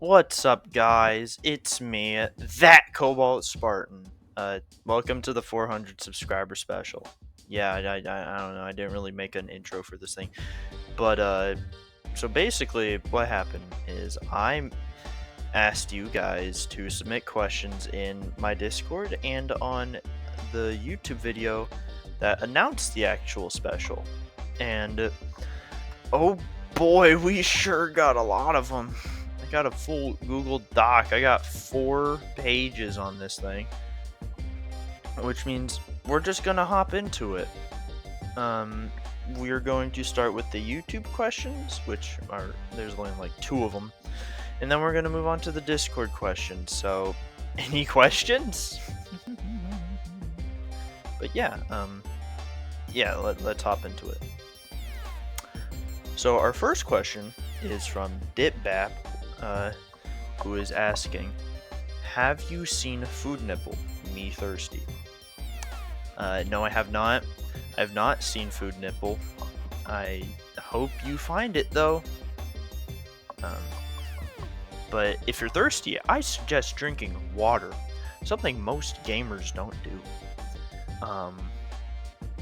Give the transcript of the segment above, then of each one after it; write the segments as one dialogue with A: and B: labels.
A: What's up, guys? It's me, that Cobalt Spartan. Welcome to the 400 subscriber special. Yeah, I don't know. I didn't really make an intro for this thing, but so basically, what happened is I asked you guys to submit questions in my Discord and on the YouTube video that announced the actual special, and oh boy, we sure got a lot of them. I got a full Google Doc. I got 4 pages on this thing, which means we're just gonna hop into it. We're going to start with the YouTube questions, which are there's only like 2 of them, and then we're gonna move on to the Discord questions. So, any questions? But yeah, let's hop into it. So our first question is from Dipbap, who is asking, have you seen Food Nipple? Me thirsty. No, I have not. I've not seen Food Nipple. I hope you find it though. But if you're thirsty, I suggest drinking water, something most gamers don't do.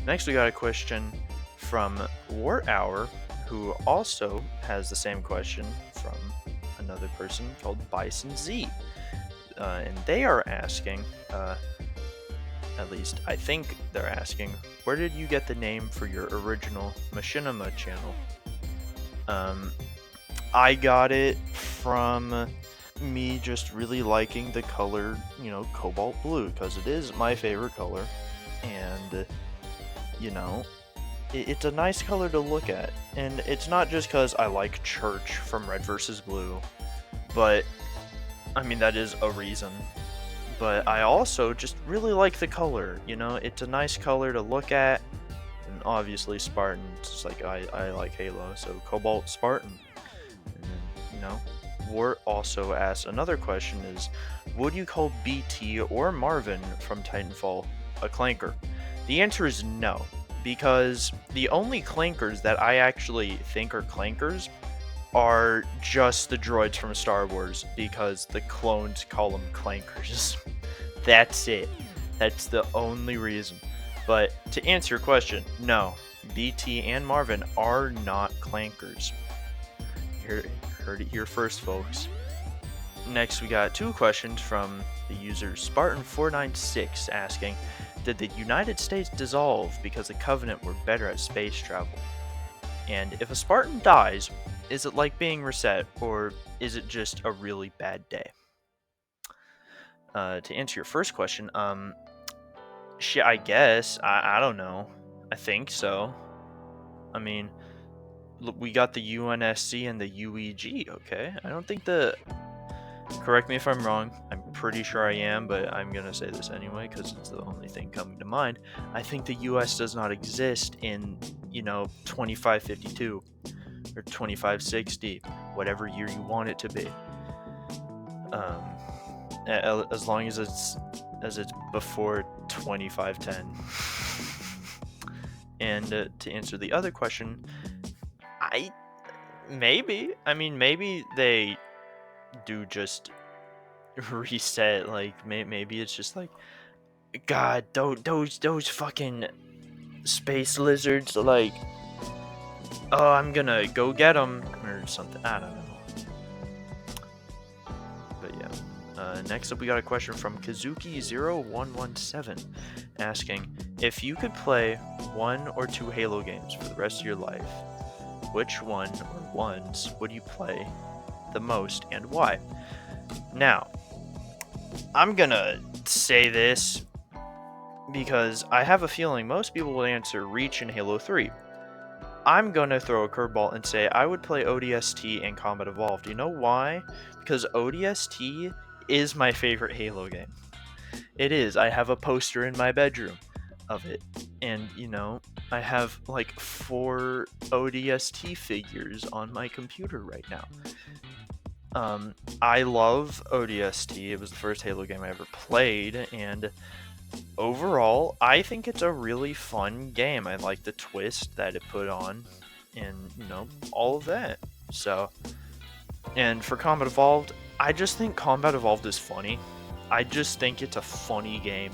A: Next we got a question from War Hour, who also has the same question from another person called Bison Z. And they are asking, at least I think they're asking, where did you get the name for your original Machinima channel? I got it from me just really liking the color, cobalt blue, because it is my favorite color, and, it's a nice color to look at, and it's not just because I like Church from Red vs. Blue, but, I mean, that is a reason, but I also just really like the color, it's a nice color to look at, and obviously Spartan, just like I like Halo, so Cobalt Spartan, and then, War also asks another question is, would you call BT or Marvin from Titanfall a clanker? The answer is no. Because the only clankers that I actually think are clankers are just the droids from Star Wars, because the clones call them clankers. That's it. That's the only reason. But to answer your question, no, BT and Marvin are not clankers. You heard it here first, folks. Next, we got 2 questions from the user Spartan496 asking, did the United States dissolve because the Covenant were better at space travel? And if a Spartan dies, is it like being reset, or is it just a really bad day? To answer your first question, shit, I guess. I don't know. I think so. I mean, we got the UNSC and the UEG, okay? I don't think correct me if I'm wrong, I'm pretty sure I am, but I'm gonna say this anyway because it's the only thing coming to mind. I think the US does not exist in, 2552 or 2560, whatever year you want it to be. As long as it's before 2510. And to answer the other question, maybe they do just reset, like maybe it's just like, god, those fucking space lizards, like, oh, I'm gonna go get them or something. I don't know. But yeah, next up we got a question from Kazuki0117 asking, if you could play 1 or 2 Halo games for the rest of your life, which one or ones would you play the most and why? Now, I'm gonna say this because I have a feeling most people will answer Reach and Halo 3. I'm gonna throw a curveball and say I would play ODST and Combat Evolved. You know why? Because ODST is my favorite Halo game. It is. I have a poster in my bedroom of it. And, I have like 4 ODST figures on my computer right now. I love ODST. It was the first Halo game I ever played, and overall, I think it's a really fun game. I like the twist that it put on, and, all of that. So, and for Combat Evolved, I just think Combat Evolved is funny. I just think it's a funny game.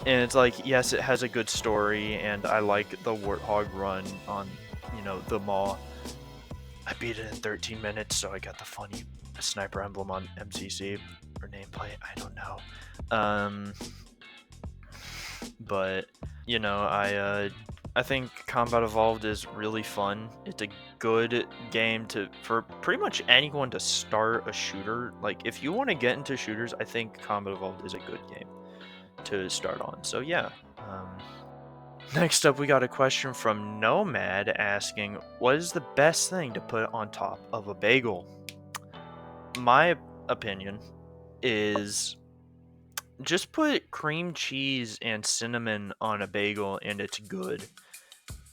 A: And it's like, yes, it has a good story, and I like the Warthog run on, the Maw. I beat it in 13 minutes, so I got the funny sniper emblem on MCC or nameplate. I don't know. But I think Combat Evolved is really fun. It's a good game for pretty much anyone to start a shooter. Like, if you want to get into shooters, I think Combat Evolved is a good game to start on. So yeah. Next up, we got a question from Nomad asking, what is the best thing to put on top of a bagel? My opinion is just put cream cheese and cinnamon on a bagel and it's good.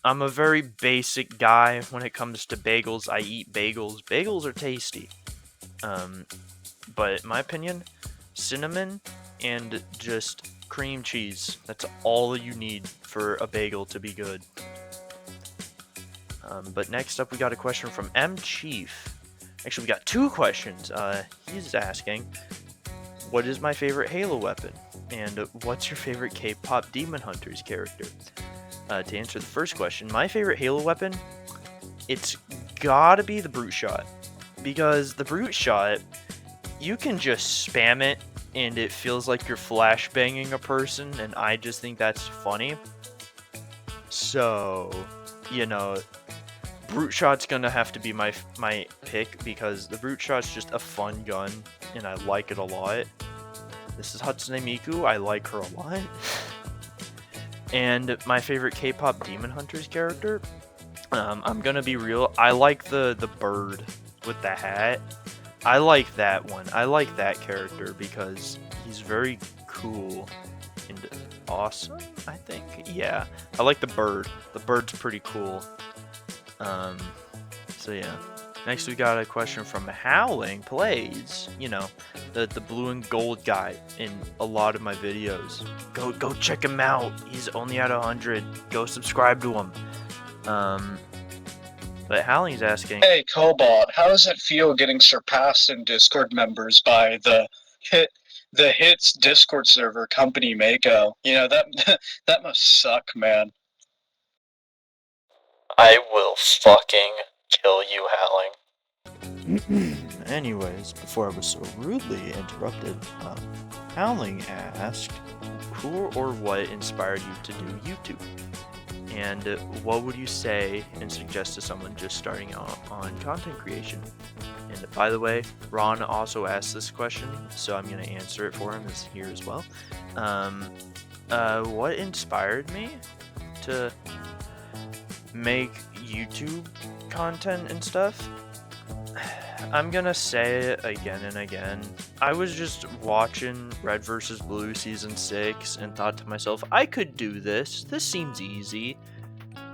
A: I'm a very basic guy when it comes to bagels. I eat bagels. Bagels are tasty. But in my opinion, cinnamon and just cream cheese. That's all you need for a bagel to be good. But next up, we got a question from M Chief. Actually, we got two questions. He's asking, what is my favorite Halo weapon? And what's your favorite K-pop Demon Hunters character? To answer the first question, my favorite Halo weapon, it's gotta be the Brute Shot. Because the Brute Shot, you can just spam it and it feels like you're flashbanging a person, and I just think that's funny. So, Brute Shot's gonna have to be my pick because the Brute Shot's just a fun gun and I like it a lot. This is Hatsune Miku, I like her a lot. And my favorite K-pop Demon Hunters character, I'm gonna be real, I like the bird with the hat. I like that one. I like that character because he's very cool and awesome, I think. Yeah, I like the bird. The bird's pretty cool. So yeah. Next we got a question from Howling Plays, the blue and gold guy in a lot of my videos. Go check him out. He's only at 100. Go subscribe to him. But Howling's asking,
B: hey Cobalt, how does it feel getting surpassed in Discord members by the hits Discord server company Mako? That must suck, man.
A: I will fucking kill you, Howling. Anyways, before I was so rudely interrupted, Howling asked, who or what inspired you to do YouTube? And what would you say and suggest to someone just starting out on content creation? And by the way, Ron also asked this question, so I'm going to answer it for him here as well. What inspired me to make YouTube content and stuff? I'm gonna say it again and again. I was just watching Red vs. Blue Season 6 and thought to myself, I could do this. This seems easy.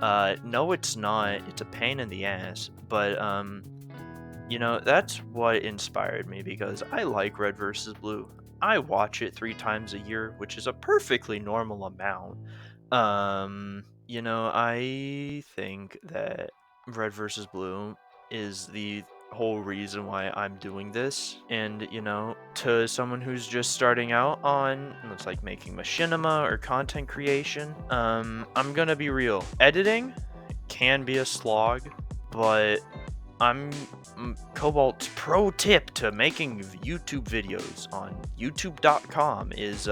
A: No, it's not. It's a pain in the ass. But, that's what inspired me because I like Red vs. Blue. I watch it 3 times a year, which is a perfectly normal amount. I think that Red vs. Blue is the whole reason why I'm doing this. And, to someone who's just starting out on, it's like making machinima or content creation, I'm gonna be real. Editing can be a slog, but Cobalt's pro tip to making YouTube videos on youtube.com is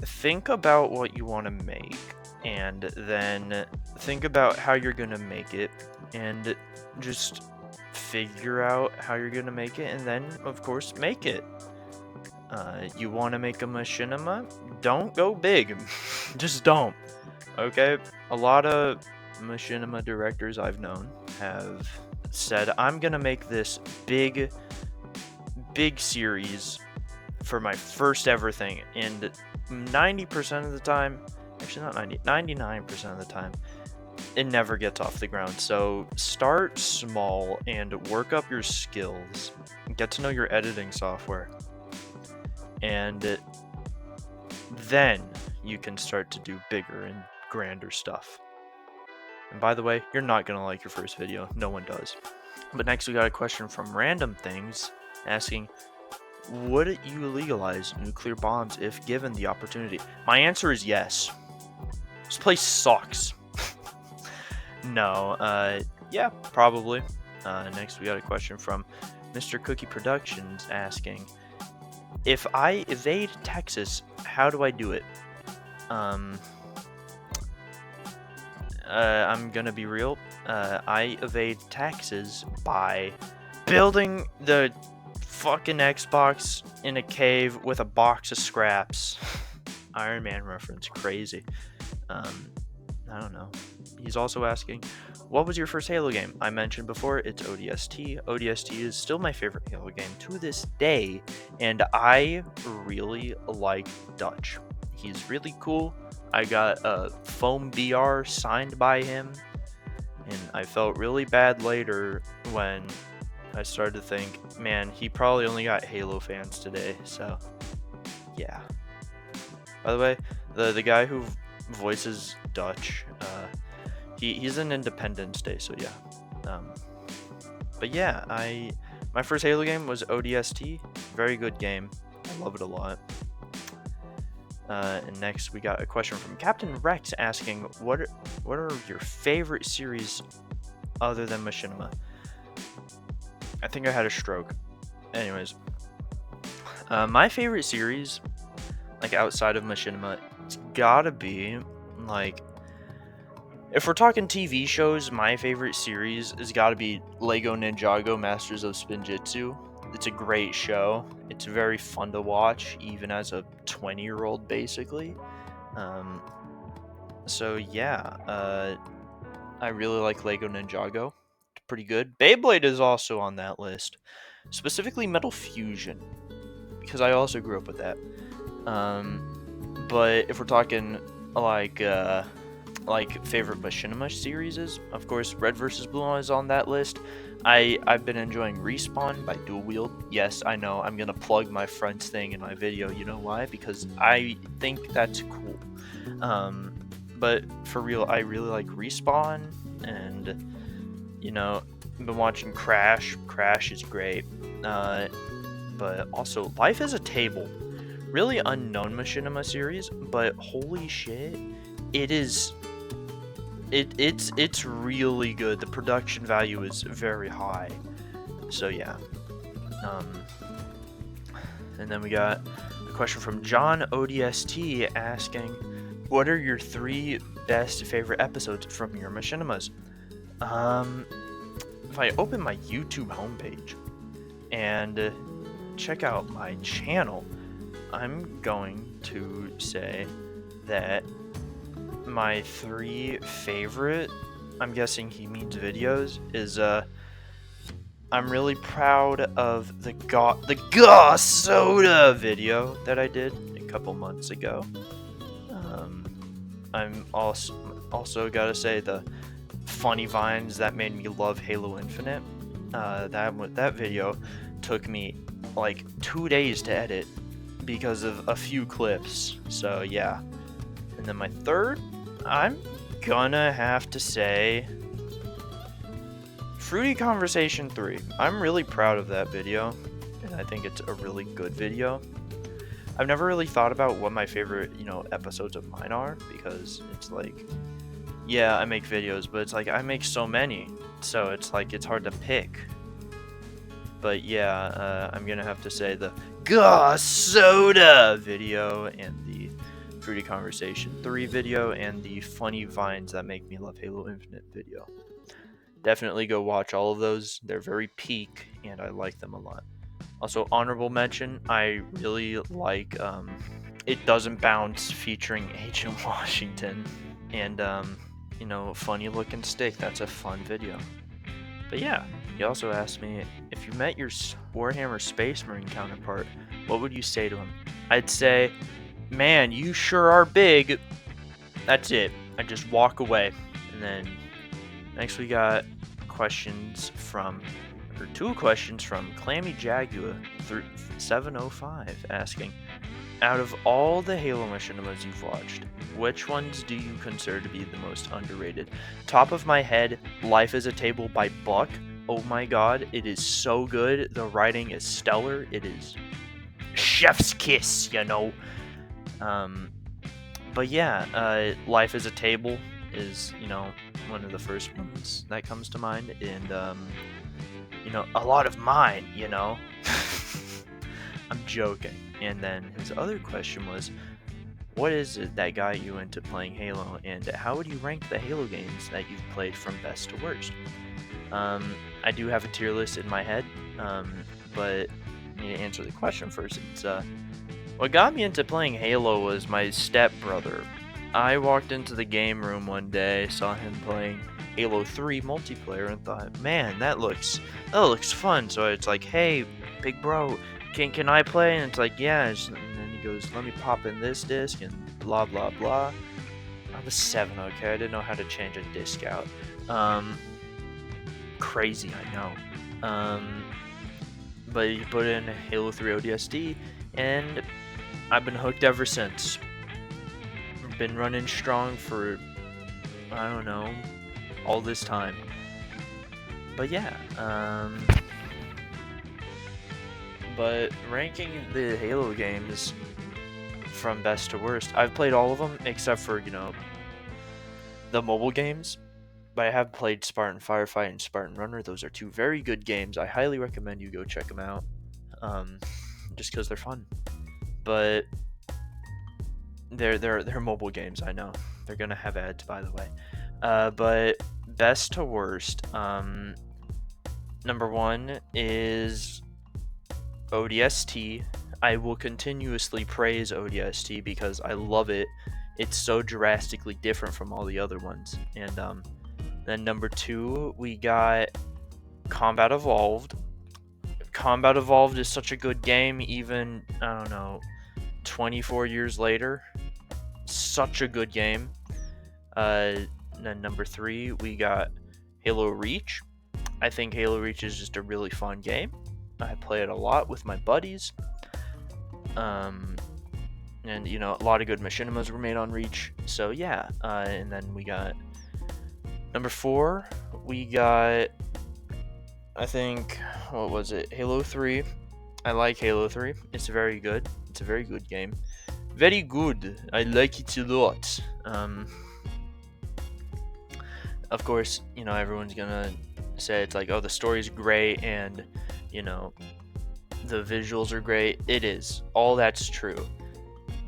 A: think about what you want to make and then think about how you're gonna make it and just figure out how you're gonna make it and then of course make it. You want to make a machinima? Don't go big. Just don't. Okay? A lot of machinima directors I've known have said, I'm gonna make this big series for my first ever thing, and 90% of the time, actually not 99% of the time, it never gets off the ground. So start small and work up your skills. Get to know your editing software. And then you can start to do bigger and grander stuff. And by the way, you're not going to like your first video. No one does. But next we got a question from Random Things asking, would you legalize nuclear bombs if given the opportunity? My answer is yes. This place sucks. No, yeah, probably. Next, we got a question from Mr. Cookie Productions asking, if I evade Texas, how do I do it? I'm gonna be real. I evade taxes by building the fucking Xbox in a cave with a box of scraps. Iron Man reference, crazy. I don't know. He's also asking, what was your first Halo game? I mentioned before, it's ODST. ODST is still my favorite Halo game to this day, and I really like Dutch. He's really cool. I got a foam BR signed by him, and I felt really bad later when I started to think, man, he probably only got Halo fans today, so yeah. By the way, the guy who voices Dutch, he's in Independence Day, so yeah. But yeah, my first Halo game was ODST. Very good game. I love it a lot. And next we got a question from Captain Rex asking, what are your favorite series other than Machinima? I think I had a stroke. Anyways, my favorite series, like outside of Machinima, it's gotta be like, if we're talking TV shows, my favorite series has got to be Lego Ninjago Masters of Spinjitzu. It's a great show. It's very fun to watch, even as a 20-year-old, basically. So yeah, I really like Lego Ninjago. It's pretty good. Beyblade is also on that list, specifically Metal Fusion, because I also grew up with that. But if we're talking like favorite Machinima series, of course Red vs. Blue is on that list. I've been enjoying Respawn by Dual Wield. Yes, I know I'm gonna plug my friend's thing in my video. You know why? Because I think that's cool. But for real, I really like Respawn, and I've been watching Crash. Crash is great. But also Life is a Table. Really unknown Machinima series, but holy shit, it's really good. The production value is very high. So yeah. And then we got a question from John ODST asking, what are your 3 best favorite episodes from your Machinimas? If I open my YouTube homepage and check out my channel, I'm going to say that my 3 favorite, I'm guessing he means videos, is I'm really proud of the Goss Soda video that I did a couple months ago. I'm also gotta say the funny vines that made me love Halo Infinite. That video took me like 2 days to edit because of a few clips. So yeah. And then my third, I'm gonna have to say Fruity Conversation 3. I'm really proud of that video, and I think it's a really good video. I've never really thought about what my favorite, episodes of mine are, because it's like, yeah, I make videos, but it's like I make so many, so it's like it's hard to pick. But yeah, I'm gonna have to say the Goss Soda video and the Fruity Conversation 3 video and the funny vines that make me love Halo Infinite video. Definitely go watch all of those. They're very peak, and I like them a lot. Also, honorable mention, I really like It Doesn't Bounce featuring Agent Washington. And, funny looking stick. That's a fun video. But yeah, he also asked me, if you met your Warhammer Space Marine counterpart, what would you say to him? I'd say, man, you sure are big. That's it. I just walk away. And then next we got two questions from Clammy Jaguar 705 asking, out of all the Halo Machinimas you've watched, which ones do you consider to be the most underrated? Top of my head, Life is a Table by Buck. oh my god, it is so good. The writing is stellar. It is chef's kiss, you know. Um, but yeah, Life is a Table is, one of the first ones that comes to mind, and a lot of mine, I'm joking. And then his other question was, what is it that got you into playing Halo, and how would you rank the Halo games that you've played from best to worst? I do have a tier list in my head, but I need to answer the question first. It's what got me into playing Halo was my stepbrother. I walked into the game room one day, saw him playing Halo 3 multiplayer, and thought, man, that looks fun. So it's like, hey, big bro, can I play? And it's like, yeah. And then he goes, let me pop in this disc and blah blah blah. I was 7, okay. I didn't know how to change a disc out. Crazy, I know. But you put in Halo 3 ODST, and I've been hooked ever since. Been running strong for, I don't know, all this time. But yeah, but ranking the Halo games from best to worst, I've played all of them except for, the mobile games. But I have played Spartan Firefight and Spartan Runner. Those are 2 very good games. I highly recommend you go check them out, just because they're fun. But they're mobile games. I know they're gonna have ads, by the way. But best to worst, number 1 is ODST. I will continuously praise ODST because I love it. It's so drastically different from all the other ones. And then number 2, we got Combat Evolved. Combat Evolved is such a good game, even, I don't know, 24 years later. Such a good game. Then number 3, we got Halo Reach. I think Halo Reach is just a really fun game. I play it a lot with my buddies. And a lot of good machinimas were made on Reach. So yeah. And then we got number 4. We got, I think, what was it? Halo 3. I like Halo 3. It's very good. It's a very good game. Very good. I like it a lot. Of course, everyone's gonna say it's like, oh, the story's great and, the visuals are great. It is. All that's true.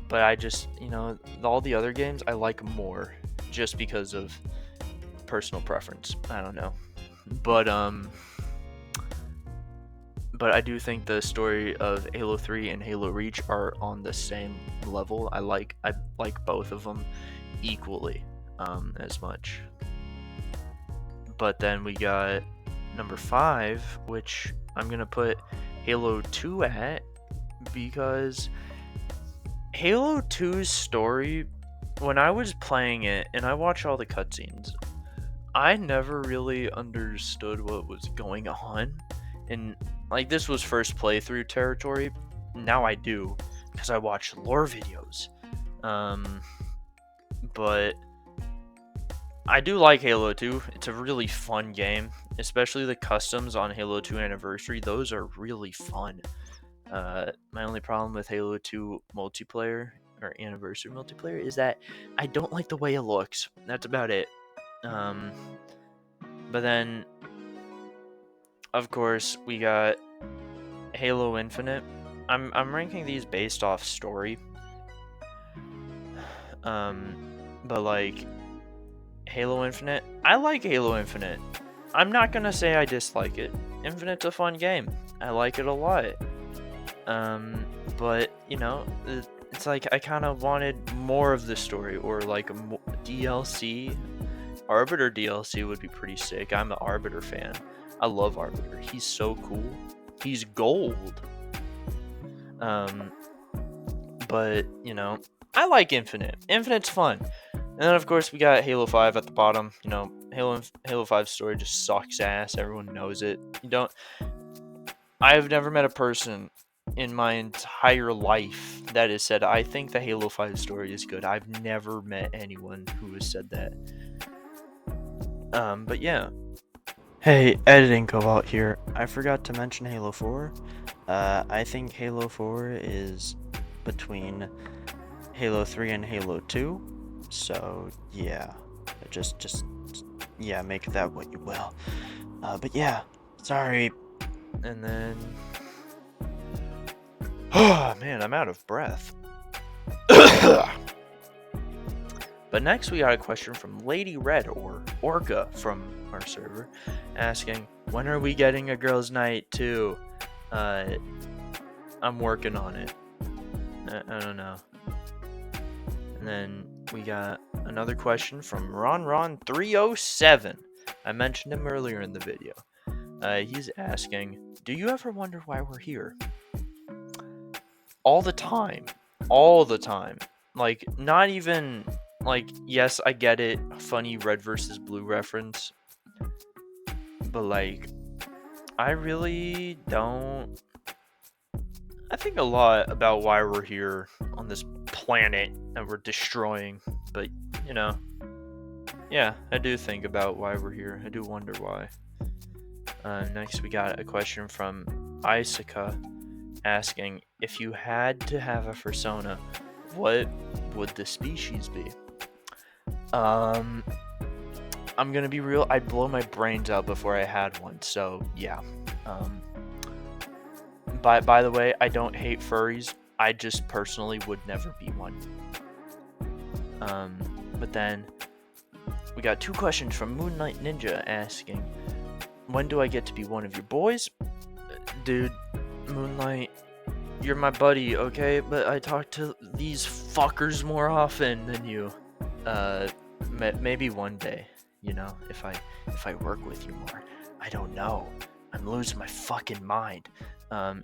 A: But I just, all the other games I like more just because of personal preference. I don't know. But I do think the story of Halo 3 and Halo Reach are on the same level. I like both of them equally, as much. But then we got number 5, which I'm gonna put Halo 2 at, because Halo 2's story, when I was playing it and I watched all the cutscenes, I never really understood what was going on. And this was first playthrough territory. Now I do, because I watch lore videos. But I do like Halo 2. It's a really fun game, especially the customs on Halo 2 Anniversary. Those are really fun. My only problem with Halo 2 multiplayer, or Anniversary multiplayer, is that I don't like the way it looks. That's about it. But then, of course, we got Halo Infinite. I'm ranking these based off story. But Halo Infinite, I like Halo Infinite. I'm not gonna say I dislike it. Infinite's a fun game. I like it a lot. But it's like I kind of wanted more of the story, or DLC. Arbiter DLC would be pretty sick. I'm an Arbiter fan. I love Arbiter. He's so cool. He's gold. But I like Infinite. Infinite's fun. And then of course we got Halo 5 at the bottom. Halo 5 story just sucks ass. Everyone knows it. I have never met a person in my entire life that has said, I think the Halo 5 story is good. I've never met anyone who has said that. But yeah. Hey, editing Cobalt here. I forgot to mention Halo 4. I think Halo 4 is between Halo 3 and Halo 2. So, yeah. Just yeah, make that what you will. But yeah, sorry. And then oh man, I'm out of breath. But next we got a question from Lady Red or Orca from our server asking, when are we getting a girls' night too? I'm working on it. I don't know. And then we got another question from RonRon307. I mentioned him earlier in the video. He's asking, do you ever wonder why we're here? All the time. All the time. Like, not even... Like, yes, I get it. Funny red versus blue reference. But, like, I really don't... I think a lot about why we're here on this planet that we're destroying. But, you know... Yeah, I do think about why we're here. I do wonder why. Next, we got a question from Isaka asking, if you had to have a persona, what would the species be? I'm gonna be real, I'd blow my brains out before I had one, so yeah. By the way, I don't hate furries, I just personally would never be one. But then, we got two questions from Moonlight Ninja asking, when do I get to be one of your boys? Dude, Moonlight, you're my buddy, okay? But I talk to these fuckers more often than you. Maybe one day, you know, if I work with you more. I don't know. I'm losing my fucking mind. Yeah,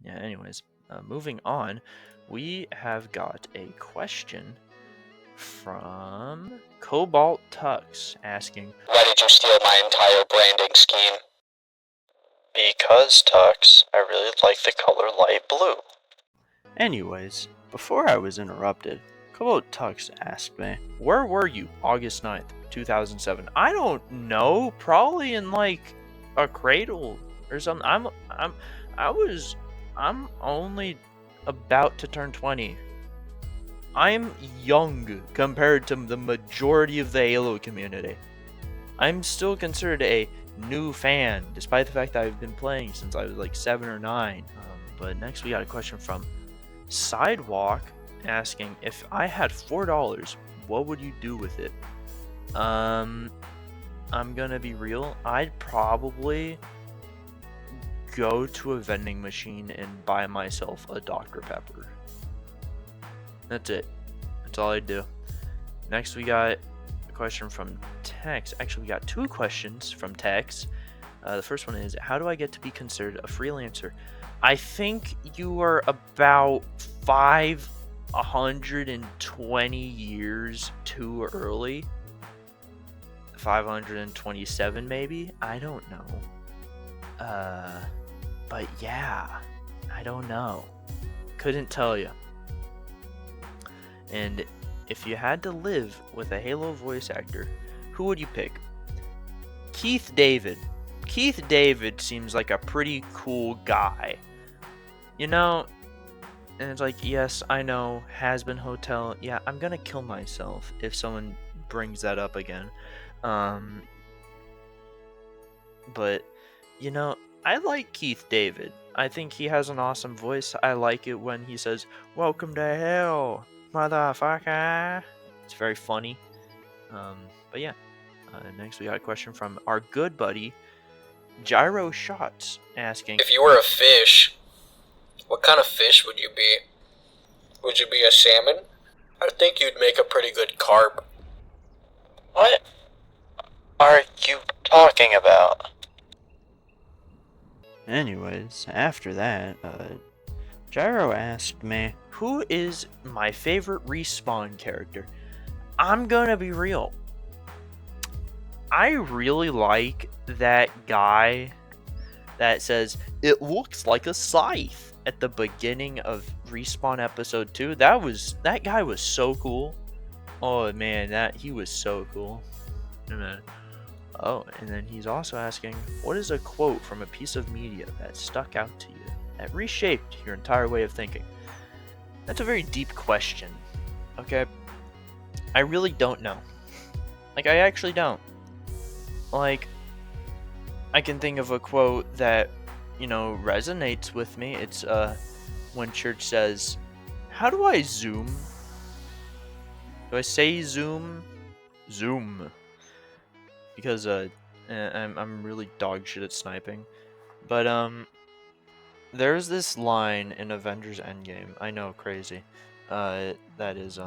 A: anyways, moving on, we have got a question from Cobalt Tux asking,
C: why did you steal my entire branding scheme?
A: because, Tux, I really like the color light blue. Anyways, before I was interrupted, Cobalt Tux asked me, where were you August 9th, 2007? I don't know, probably in like a cradle or something. I'm only about to turn 20. I'm young compared to the majority of the Halo community. I'm still considered a new fan, despite the fact that I've been playing since I was like 7 or 9. But next we got a question from Sidewalk asking, if I had $4, what would you do with it? I'm gonna be real, I'd probably go to a vending machine and buy myself a Dr. Pepper. That's it. That's all I'd do. Next we got a question from Tex. Actually, we got two questions from Tex. The first one is, how do I get to be considered a freelancer? I think you are about 520 years too early. 527 maybe? I don't know. But yeah, I don't know. Couldn't tell you. And if you had to live with a Halo voice actor, who would you pick? Keith David. Keith David seems like a pretty cool guy. You know, and it's like, yes, I know, Has-Been Hotel. Yeah, I'm gonna kill myself if someone brings that up again. But, you know, I like Keith David. I think he has an awesome voice. I like it when he says, welcome to hell, motherfucker. It's very funny. But yeah. Next we got a question from our good buddy, Gyro Shots, asking,
C: if you were a fish, what kind of fish would you be? Would you be a salmon? I think you'd make a pretty good carp.
A: what are you talking about? Anyways, after that, Gyro asked me, who is my favorite Respawn character? I'm gonna be real. I really like that guy that says, it looks like a scythe at the beginning of Respawn episode 2. That guy was so cool. Oh man, he was so cool. And then Oh, and then he's also asking, what is a quote from a piece of media that stuck out to you, that reshaped your entire way of thinking? That's a very deep question. Okay, I really don't know. Like, I actually don't. Like, I can think of a quote that, resonates with me. It's when church says, how do I zoom? Do I say zoom? Zoom. Because I'm really dog shit at sniping. But there's this line in Avengers Endgame. I know, crazy. That is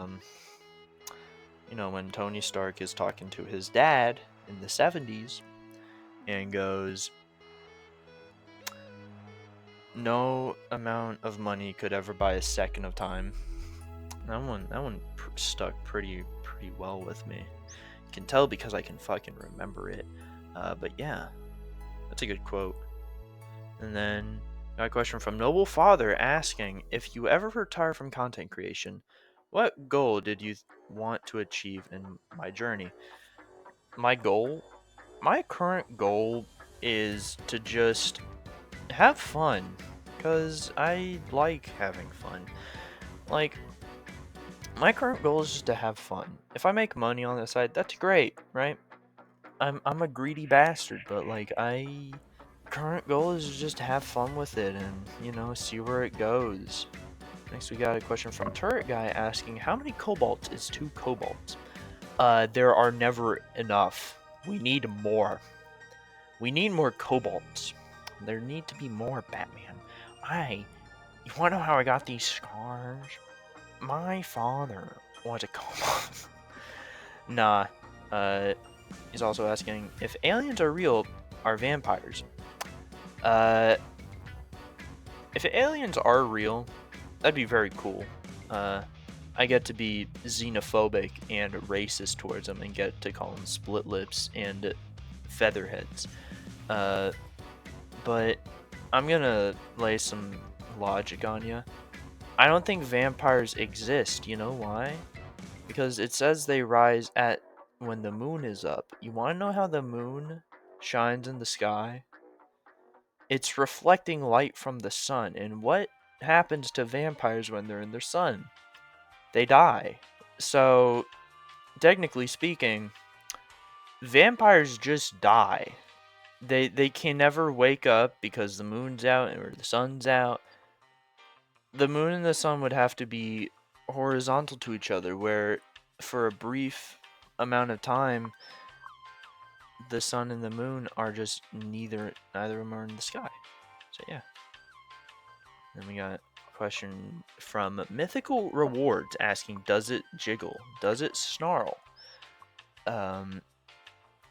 A: when Tony Stark is talking to his dad in the 70s and goes, no amount of money could ever buy a second of time. That one stuck pretty well with me. You can tell because I can fucking remember it. But yeah, that's a good quote. And then got a question from Noble Father asking, if you ever retire from content creation, what goal did you want to achieve in my journey? My current goal is to just have fun, because I like having fun. Like, my current goal is just to have fun. If I make money on the side, that's great, right? I'm a greedy bastard, but like current goal is just to have fun with it and, see where it goes. Next we got a question from Turret Guy asking, how many kobolds is 2 kobolds? There are never enough. We need more. We need more kobolds. There need to be more, Batman. You wanna know how I got these scars? My father was a kobold. Nah. He's also asking, if aliens are real, are vampires? If aliens are real, that'd be very cool. I get to be xenophobic and racist towards them and get to call them split lips and featherheads. But I'm gonna lay some logic on you. I don't think vampires exist. You know why? Because it says they rise at when the moon is up. You want to know how the moon shines in the sky? It's reflecting light from the sun. And what happens to vampires when they're in their sun? They die. So, technically speaking, vampires just die. They can never wake up because the moon's out or the sun's out. The moon and the sun would have to be horizontal to each other, where for a brief amount of time the sun and the moon are just neither of them are in the sky. So yeah. Then we got a question from Mythical Rewards asking, does it jiggle? Does it snarl?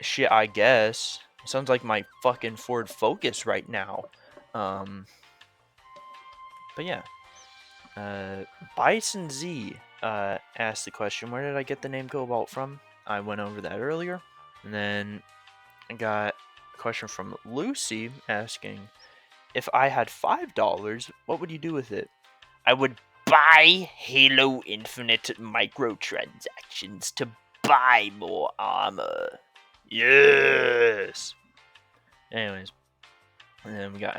A: Shit, I guess. Sounds like my fucking Ford Focus right now. But yeah. Bison Z asked the question, where did I get the name Cobalt from? I went over that earlier. And then I got a question from Lucy asking, if I had $5, what would you do with it? I would buy Halo Infinite microtransactions to buy more armor. Yes! Anyways. And then we got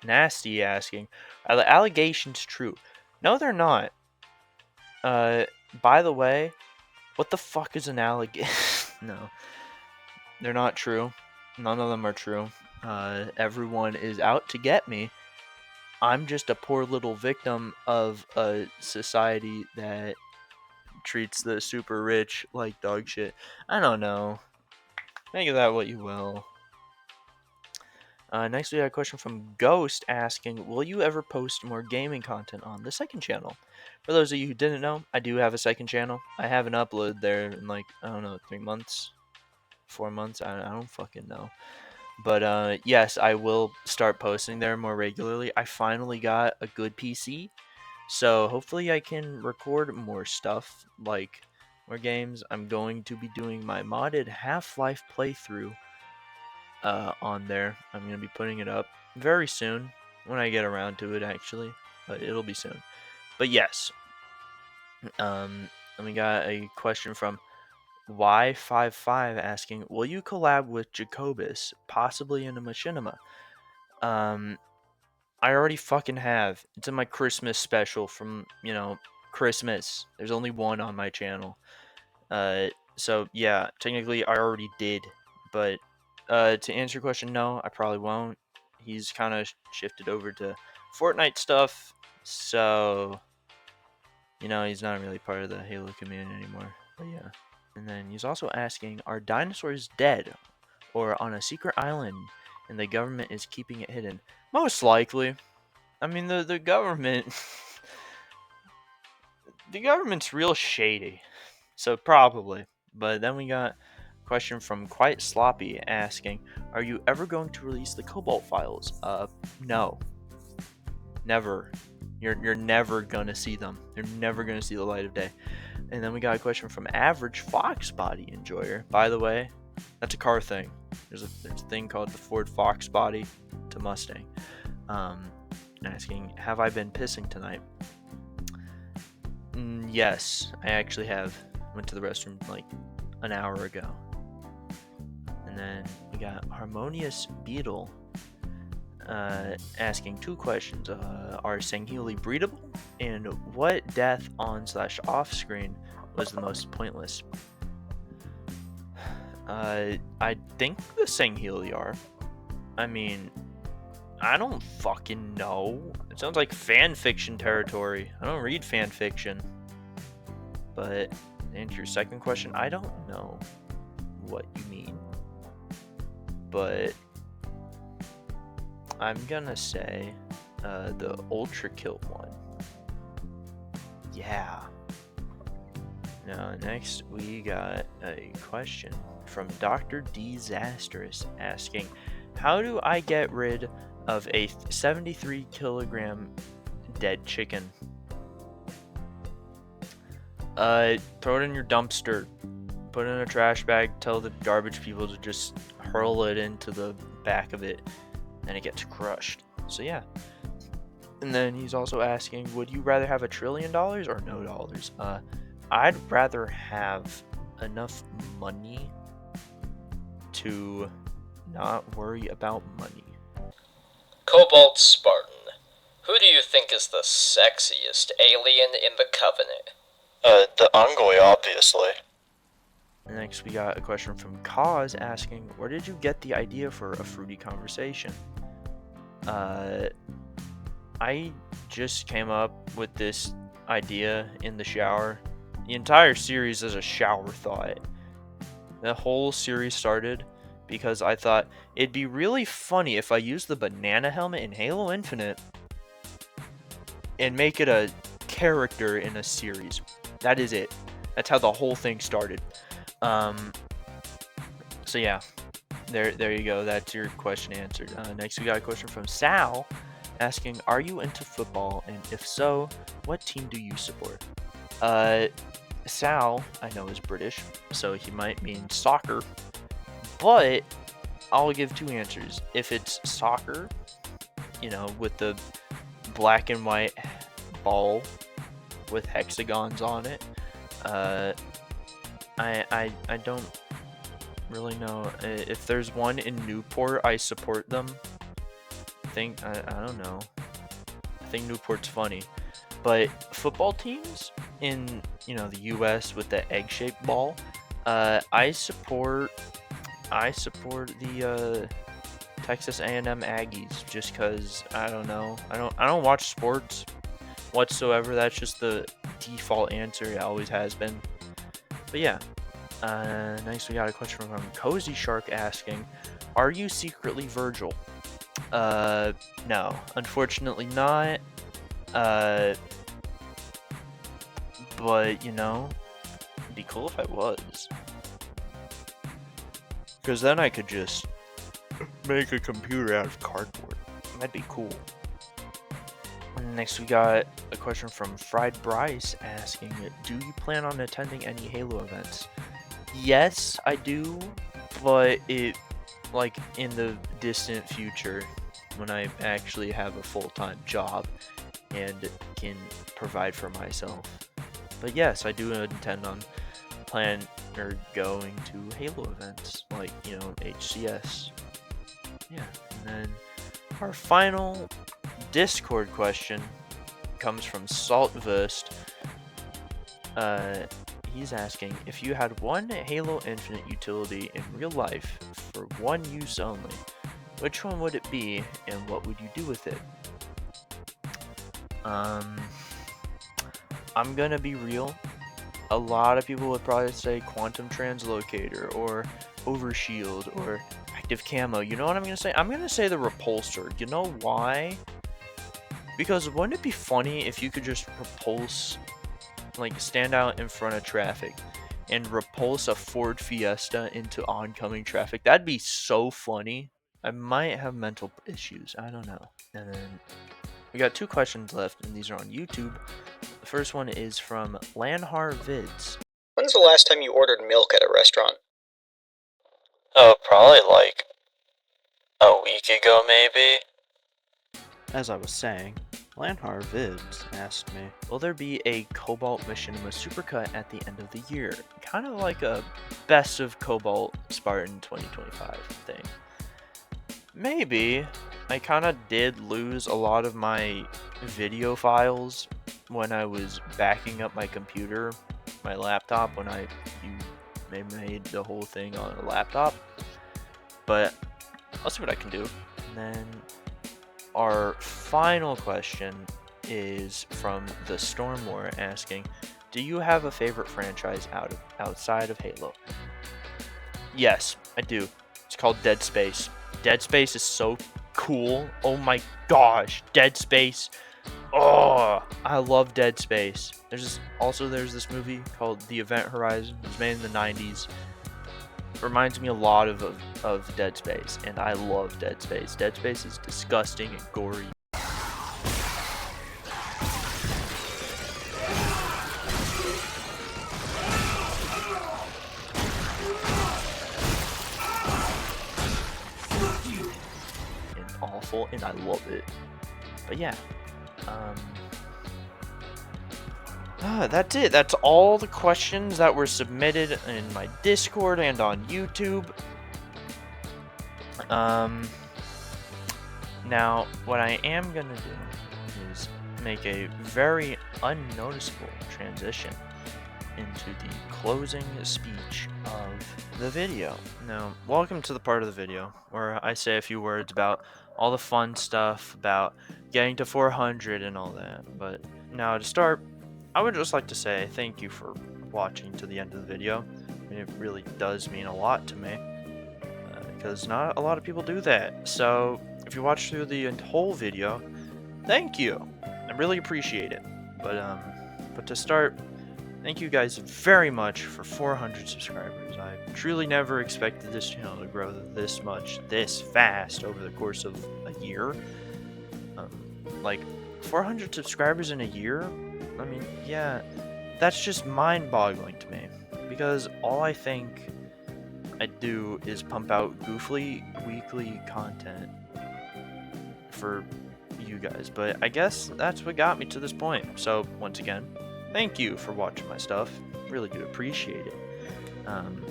A: Nasty asking, are the allegations true? No, they're not. By the way, what the fuck is an allegation? No. They're not true. None of them are true. Everyone is out to get me. I'm just a poor little victim of a society that treats the super rich like dog shit. I don't know. Make of that what you will. Next, we got a question from Ghost asking, will you ever post more gaming content on the second channel? For those of you who didn't know, I do have a second channel. I haven't uploaded there in 3 months, 4 months. I don't fucking know. But yes, I will start posting there more regularly. I finally got a good PC, so hopefully I can record more stuff, like more games. I'm going to be doing my modded Half-Life playthrough on there. I'm going to be putting it up very soon, when I get around to it actually, but it'll be soon. But yes, and we got a question from Y55 asking, will you collab with Jacobus, possibly in a machinima? I already fucking have. It's in my Christmas special from, Christmas. There's only one on my channel. So yeah, technically I already did, but to answer your question, no, I probably won't. He's kind of shifted over to Fortnite stuff, so he's not really part of the Halo community anymore. But yeah, and then he's also asking, are dinosaurs dead or on a secret island, and the government is keeping it hidden? Most likely. I mean, the government, the government's real shady, so probably. But then we got a question from Quite Sloppy asking, "Are you ever going to release the Cobalt files?" No, never. You're never gonna see them. You're never gonna see the light of day. And then we got a question from Average Fox Body Enjoyer. By the way, that's a car thing. There's a thing called the Ford Fox Body to Mustang. Asking, have I been pissing tonight? Yes, I actually have. Went to the restroom like an hour ago. And then we got Harmonious Beetle asking 2 questions. Are Sangheili breedable? And what death on/off screen was the most pointless? I think the Sangheili are. I mean, I don't fucking know. It sounds like fan fiction territory. I don't read fan fiction. But to answer your second question, I don't know what you mean. But I'm gonna say the Ultra Kill one. Yeah. Now, next we got a question from Dr. Disastrous asking, how do I get rid of a 73 kilogram dead chicken? Throw it in your dumpster, put it in a trash bag, tell the garbage people to just hurl it into the back of it, and it gets crushed. So yeah. And then he's also asking, would you rather have $1 trillion or no dollars? I'd rather have enough money to not worry about money.
C: Cobalt Spartan. Who do you think is the sexiest alien in the Covenant?
A: The Envoy, obviously. Next, we got a question from Cause asking, where did you get the idea for a fruity conversation? I just came up with this idea in the shower. The entire series is a shower thought. The whole series started because I thought it'd be really funny if I used the banana helmet in Halo Infinite and make it a character in a series. That is it. That's how the whole thing started. So yeah, there you go. That's your question answered. Next, we got a question from Sal asking, are you into football? And if so, what team do you support? Sal, I know, is British, so he might mean soccer. But I'll give 2 answers. If it's soccer, with the black and white ball with hexagons on it, I don't really know. If there's one in Newport, I support them. I don't know. I think Newport's funny. But football teams in the US with the egg-shaped ball, I support the Texas A&M Aggies just because I don't know. I don't watch sports whatsoever. That's just the default answer. It always has been. But yeah. Next, we got a question from Cozy Shark asking, are you secretly Virgil? No, unfortunately not. But it'd be cool if I was. Because then I could just make a computer out of cardboard. That'd be cool. And next we got a question from Fried Bryce asking, do you plan on attending any Halo events? Yes, I do, but in the distant future, when I actually have a full-time job and can provide for myself. But yes, I do plan or going to Halo events like, HCS. Yeah, and then our final Discord question comes from Saltverst. He's asking, if you had one Halo Infinite utility in real life for one use only, which one would it be, and what would you do with it? I'm gonna be real. A lot of people would probably say Quantum Translocator or Overshield or Active Camo. You know what I'm gonna say? I'm gonna say the Repulsor. You know why? Because wouldn't it be funny if you could just repulse, like stand out in front of traffic and repulse a Ford Fiesta into oncoming traffic? That'd be so funny. I might have mental issues. I don't know. And then we got 2 questions left, and these are on YouTube. The first one is from Lanhar Vids.
C: When's the last time you ordered milk at a restaurant?
A: Oh, probably like a week ago, maybe. As I was saying, Lanhar Vids asked me, will there be a Cobalt Machinima Supercut at the end of the year? Kind of like a Best of Cobalt Spartan 2025 thing. Maybe. I kind of did lose a lot of my video files when I was backing up my computer, my laptop, when they made the whole thing on a laptop. But I'll see what I can do. And then our final question is from the Stormwar asking, do you have a favorite franchise outside of Halo? Yes, I do. It's called Dead Space. Dead Space is so cool. Oh my gosh, Dead Space. Oh, I love Dead Space. There's this movie called The Event Horizon. It was made in the 90s. Reminds me a lot of Dead Space, and I love Dead Space. Dead Space is disgusting and gory. And awful, and I love it. But yeah, that's it. That's all the questions that were submitted in my Discord and on YouTube. Now, what I am gonna do is make a very unnoticeable transition into the closing speech of the video. Now, welcome to the part of the video where I say a few words about all the fun stuff about getting to 400 and all that. But now to start, I would just like to say thank you for watching to the end of the video. I mean, it really does mean a lot to me, because not a lot of people do that. So if you watch through the whole video, thank you. I really appreciate it. But to start, thank you guys very much for 400 subscribers. I truly never expected this channel to grow this much, this fast over the course of a year. Like 400 subscribers in a year? I mean, yeah, that's just mind-boggling to me, because all I think I do is pump out goofy weekly content for you guys, but I guess that's what got me to this point. So once again, thank you for watching my stuff. Really do appreciate it. And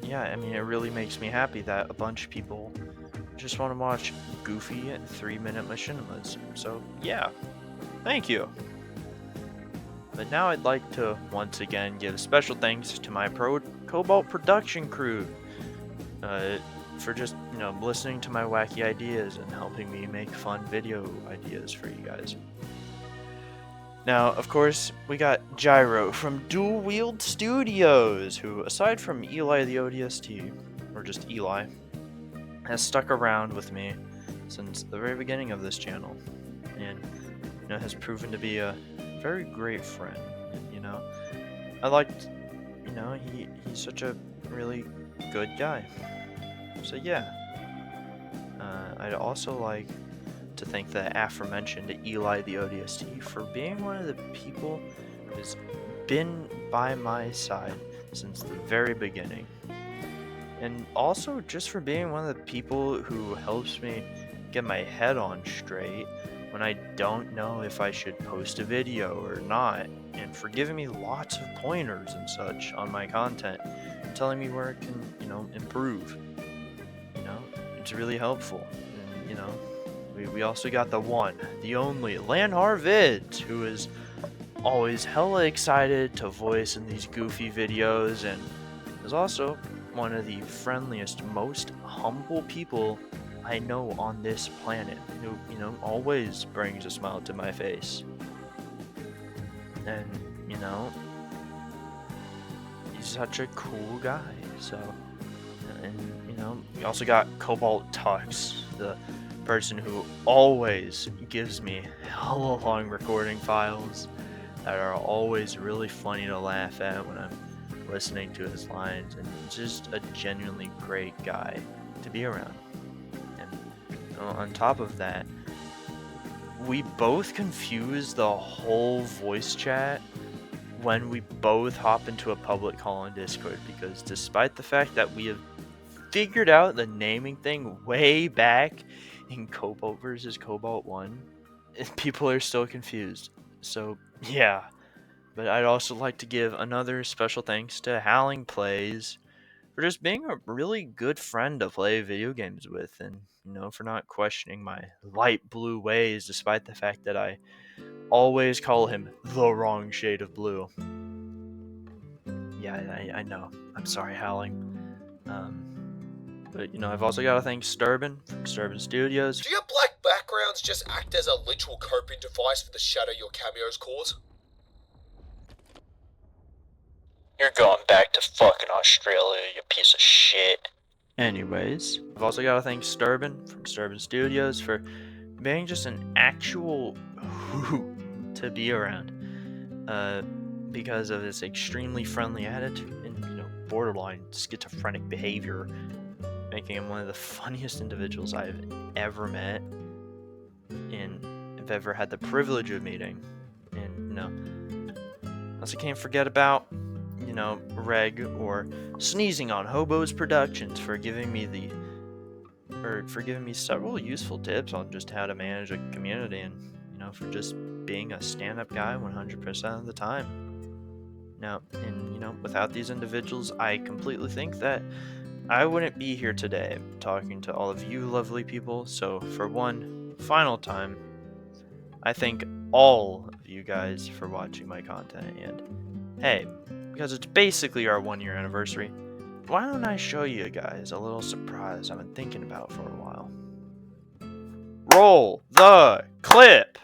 A: yeah, I mean, it really makes me happy that a bunch of people just want to watch goofy 3-minute machinimas. So yeah, thank you. But now I'd like to once again give special thanks to my Cobalt production crew for just, listening to my wacky ideas and helping me make fun video ideas for you guys. Now, of course, we got Gyro from Dual Wield Studios, who, aside from Eli the ODST, or just Eli, has stuck around with me since the very beginning of this channel, and has proven to be a very great friend. And, I liked, he's such a really good guy. So yeah, I'd also like to thank the aforementioned Eli the ODST for being one of the people who's been by my side since the very beginning. And also just for being one of the people who helps me get my head on straight when I don't know if I should post a video or not, and for giving me lots of pointers and such on my content, telling me where it can, improve. It's really helpful. And, we also got the one, the only, Lanhar Vids, who is always hella excited to voice in these goofy videos, and is also one of the friendliest, most humble people I know on this planet, who, always brings a smile to my face. And, he's such a cool guy, so, and, we also got Cobalt Tux, the person who always gives me hella long recording files that are always really funny to laugh at when I'm listening to his lines, and just a genuinely great guy to be around. And on top of that, we both confuse the whole voice chat when we both hop into a public call on Discord, because despite the fact that we have figured out the naming thing way back in Cobalt versus Cobalt 1, people are still confused. So yeah, but I'd also like to give another special thanks to Howling Plays for just being a really good friend to play video games with, and for not questioning my light blue ways, despite the fact that I always call him the wrong shade of blue. Yeah, I know. I'm sorry, Howling. But I've also got to thank Sturbin from Sturbin Studios.
C: Do your black backgrounds just act as a literal coping device for the shadow your cameos cause?
A: You're going back to fucking Australia, you piece of shit. Anyways, I've also got to thank Sturbin from Sturbin Studios for being just an actual hoot to be around. Because of his extremely friendly attitude and, borderline schizophrenic behavior, making him one of the funniest individuals I've ever met and have ever had the privilege of meeting. And, also can't forget about Reg, or Sneezing on Hobos Productions, for giving me several useful tips on just how to manage a community, and for just being a stand-up guy 100% of the time. Now, and without these individuals, I completely think that I wouldn't be here today talking to all of you lovely people. So for one final time, I thank all of you guys for watching my content, and hey, because it's basically our 1-year anniversary, why don't I show you guys a little surprise I've been thinking about for a while. Roll the clip!